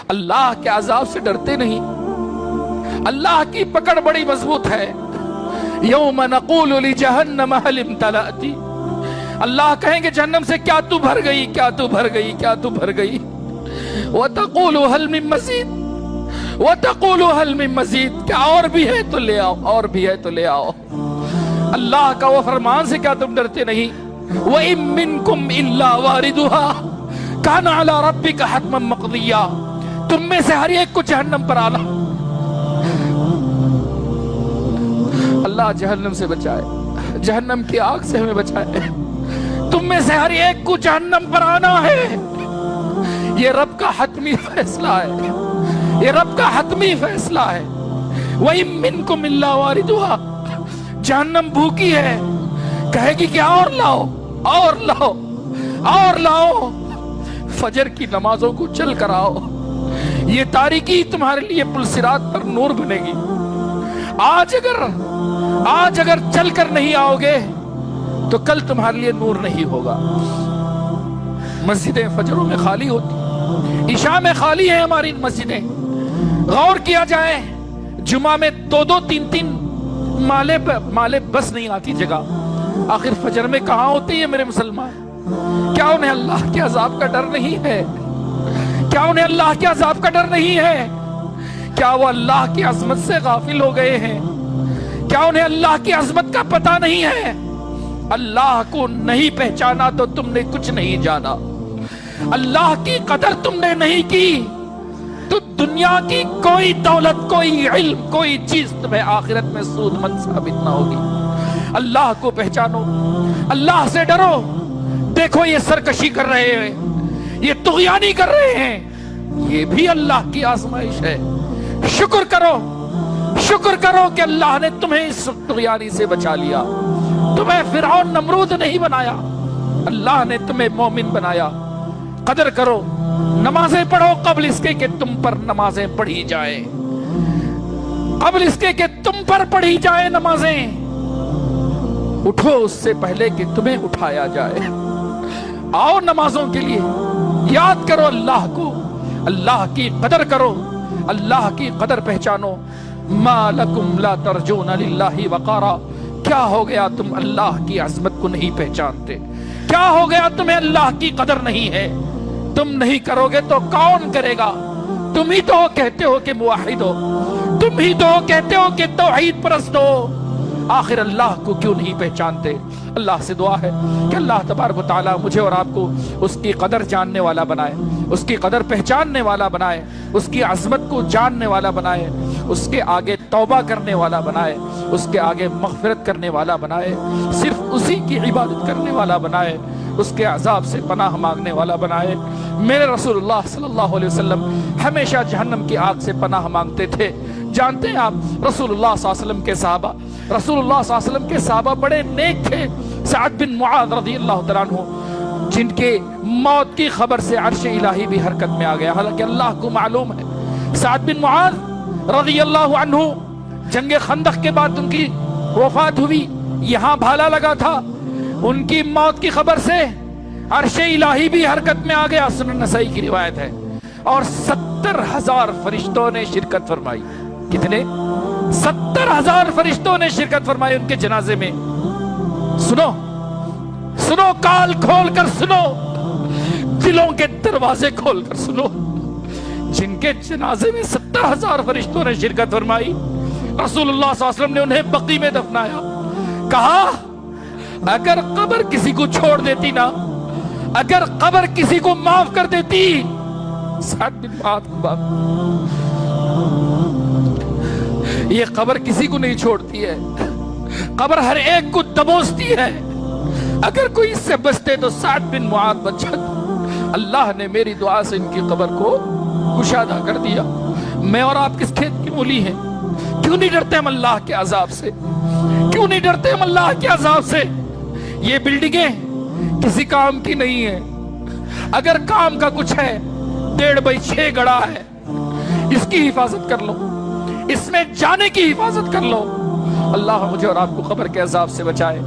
اللہ کے عذاب سے ڈرتے نہیں؟ اللہ کی پکڑ بڑی مضبوط ہے. یوم نقول لجہنم هل امتلأت، اللہ کہیں گے جہنم سے کیا تو بھر گئی، کیا تو بھر گئی، کیا تو بھر گئی. وتقول هل من مزید، وتقول هل من مزید، کیا اور بھی ہے تو لے آؤ، اور بھی ہے تو لے آؤ. اللہ کا وہ فرمان سے کیا تم ڈرتے نہیں؟ وَإِن مِّنكُمْ إِلَّا وَارِدُهَا كَانَ عَلَى رَبِّكَ حَتْمًا مَّقْضِيًّا، تم میں سے ہر ایک کو جہنم پر آنا. اللہ جہنم سے بچائے، جہنم کی آگ سے ہمیں بچائے. تم میں سے ہر ایک کو جہنم پر آنا ہے. یہ رب کا حتمی فیصلہ ہے، یہ رب کا حتمی فیصلہ ہے. وَإِن مِّنكُمْ إِلَّا وَارِدُهَا، جہنم بھوکی ہے، کہے گی کہ اور لاؤ، اور لاؤ، اور لاؤ. فجر کی نمازوں کو چل کر آؤ، یہ تاریکی تمہارے لیے پل صراط پر نور بنے گی. آج اگر چل کر نہیں آؤ گے تو کل تمہارے لیے نور نہیں ہوگا. مسجدیں فجروں میں خالی ہوتی، عشاء میں خالی ہیں ہماری مسجدیں. غور کیا جائے، جمعہ میں دو دو تین تین مالے بس نہیں آتی جگہ. آخر فجر میں کہاں ہوتے ہیں میرے مسلمان؟ کیا انہیں اللہ کے عذاب کا ڈر نہیں ہے؟ کیا انہیں اللہ کے عذاب کا ڈر نہیں ہے؟ کیا وہ اللہ کی عظمت سے غافل ہو گئے ہیں؟ کیا انہیں اللہ کی عظمت کا پتہ نہیں ہے؟ اللہ کو نہیں پہچانا تو تم نے کچھ نہیں جانا. اللہ کی قدر تم نے نہیں کی تو دنیا کی کوئی دولت، کوئی علم، کوئی چیز تمہیں آخرت میں سود مند ثابت نہ ہوگی. اللہ کو پہچانو، اللہ سے ڈرو. دیکھو یہ سرکشی کر رہے ہیں، یہ طغیانی کر رہے ہیں، یہ بھی اللہ کی آزمائش ہے. شکر کرو، شکر کرو کہ اللہ نے تمہیں اس طغیانی سے بچا لیا. تمہیں فرعون نمرود نہیں بنایا، اللہ نے تمہیں مومن بنایا. قدر کرو، نمازیں پڑھو قبل اس کے کہ تم پر نمازیں پڑھی جائیں، قبل اس کے کہ تم پر پڑھی جائیں نمازیں. اٹھو اس سے پہلے کہ تمہیں اٹھایا جائے. آؤ نمازوں کے لیے، یاد کرو اللہ کو، اللہ کی قدر کرو، اللہ کی قدر پہچانو. ما لکم لا ترجون للہ وقارا، کیا ہو گیا تم اللہ کی عظمت کو نہیں پہچانتے؟ کیا ہو گیا تمہیں اللہ کی قدر نہیں ہے؟ تم نہیں کرو گے تو کون کرے گا؟ تم ہی تو کہتے ہو کہ موحد ہو، تم ہی تو کہتے ہو کہ توحید پرست ہو، آخر اللہ کو کیوں نہیں پہچانتے؟ اللہ سے دعا ہے کہ اللہ تبارک و تعالی مجھے اور آپ کو اس کی قدر جاننے والا بنائے، اس کی قدر پہچاننے والا بنائے، اس کی عظمت کو جاننے والا بنائے، اس کے آگے توبہ کرنے والا بنائے، اس کے آگے مغفرت کرنے والا بنائے، صرف اسی کی عبادت کرنے والا بنائے، اس کے عذاب سے پناہ مانگنے والا بنائے. میرے رسول اللہ صلی اللہ علیہ وسلم ہمیشہ جہنم کی آگ سے پناہ مانگتے تھے. جانتے ہیں آپ رسول اللہ صلی اللہ علیہ وسلم کے صحابہ، رسول اللہ صلی اللہ علیہ وسلم کے صحابہ بڑے نیک تھے. سعد بن معاذ رضی اللہ تعالیٰ عنہ، جن کے موت کی خبر سے عرش الہی بھی حرکت میں آ گیا. حالانکہ اللہ کو معلوم ہے. سعد بن معاذ رضی اللہ عنہ، جنگ خندق کے بعد ان کی وفات ہوئی، یہاں بھالا لگا تھا. ان کی موت کی خبر سے عرش الہی بھی حرکت میں آ گیا. سنن نسائی کی روایت ہے. اور 70,000 فرشتوں نے شرکت فرمائی. کتنے؟ 70,000 فرشتوں نے شرکت فرمائی ان کے جنازے میں. سنو سنو، کال کھول کر سنو، دلوں کے دروازے کھول کر سنو. جن کے جنازے میں 70,000 فرشتوں نے شرکت فرمائی، رسول اللہ صلی اللہ علیہ وسلم نے انہیں بقی میں دفنایا. کہا اگر قبر کسی کو چھوڑ دیتی نا، اگر قبر کسی کو معاف کر دیتی، سعد بن معاذ کو معاف. یہ قبر کسی کو نہیں چھوڑتی ہے، قبر ہر ایک کو دبوچتی ہے. اگر کوئی اس سے بچتے تو سعد بن معاذ بچ جاتا. اللہ نے میری دعا سے ان کی قبر کو کشادہ کر دیا. میں اور آپ کس کھیت کی مولی ہیں؟ کیوں نہیں ڈرتے ہم اللہ کے عذاب سے؟ کیوں نہیں ڈرتے ہم اللہ کے عذاب سے؟ یہ بلڈنگیں کسی کام کی نہیں ہے. اگر کام کا کچھ ہے، 1.5x6 گڑا ہے، اس کی حفاظت کر لو، اس میں جانے کی حفاظت کر لو. اللہ مجھے اور آپ کو قبر کے عذاب سے بچائے.